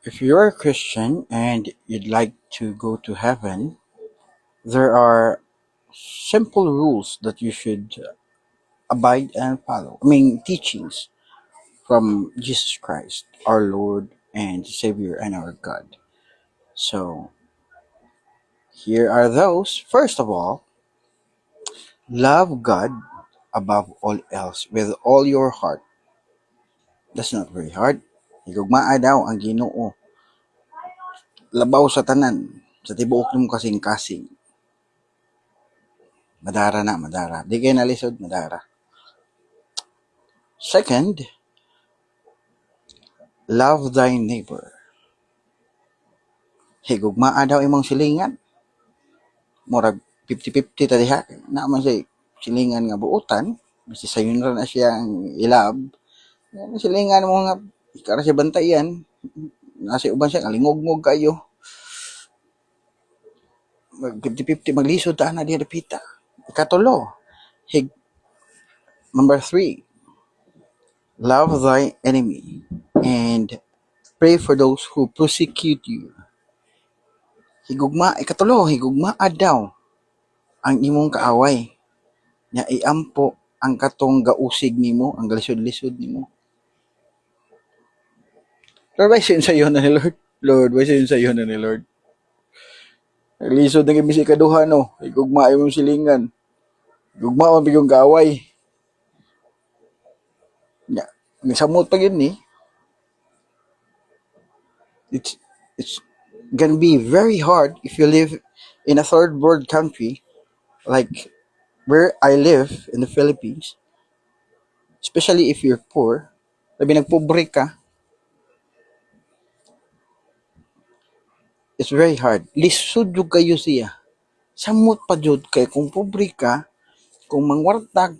If you're a Christian and you'd like to go to heaven, there are simple rules that you should abide and follow. Teachings from Jesus Christ, our Lord and Savior and our God. So, here are those. First of all, love God above all else with all your heart. That's not very hard. Higugmaa daw ang Ginoo. Labaw sa tanan, sa tibuok nimo kasing-kasing. Madara na, madara. Di kayo nalisod, madara. Second, love thy neighbor. Higugmaa daw imong silingan. Murag 50-50 ta diha. Naman say silingan nga buutan. Basta sayon ra na siya ang ilab. Silingan mo nga ikara siya bantayan. Nasa uban siya, kalingog-ngog kayo. 50-50 maglisod ta na diha dapita. Ikatulo, number 3, love thy enemy and pray for those who persecute you. Higugmaa daw ang imong kaaway. Nya iampo ang katong gausig nimo, ang galisod-lisod nimo. Lord, why sa iyo na ni Lord? Lord, why sa iyo na ni Lord? Naglisod na kami si kaduha, no? Higugmaa imong silingan. Higugmaa man bigong kaaway. Nya, nisamot pa yun ni. It's gonna be very hard if you live in a third world country like where I live in the Philippines, especially if you're poor. Sabi nagpobre ka, it's very hard. Lisod yung kayo siya. Samot pa jud kay kung pobre ka, kung mangwarta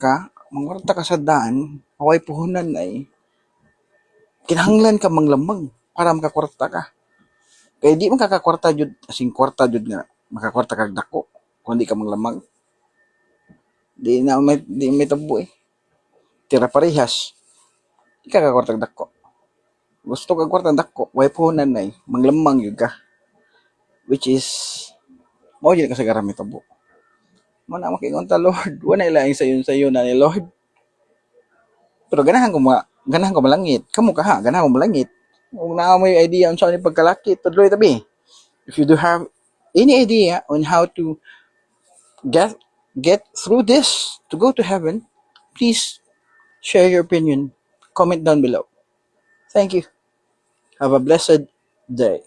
ka sa daan, away puhunan ay kinahanglan ka manglamang para makakwarta ka. Kaya di man kakakwarta jud, asing kwarta jud nga makakwarta kag dako kung di ka manglamang. Di may tabo eh. Tira parehas. Di ka kakwarta kag dako. Gusto kag kwarta dako, way puhunan ay manglamang jud ka. Which is mao jud ka sa garami tabo. Mo na makingon ta Lord, wala ilaing sayon na ni Lord. Pero ganahan ko malangit. Kamo ka ha, ganahan ko malangit. Kung naa mo yung idea on saan yung pagkalaki, tudloy tabi. If you do have any idea on how to get through this to go to heaven, please share your opinion. Comment down below. Thank you. Have a blessed day.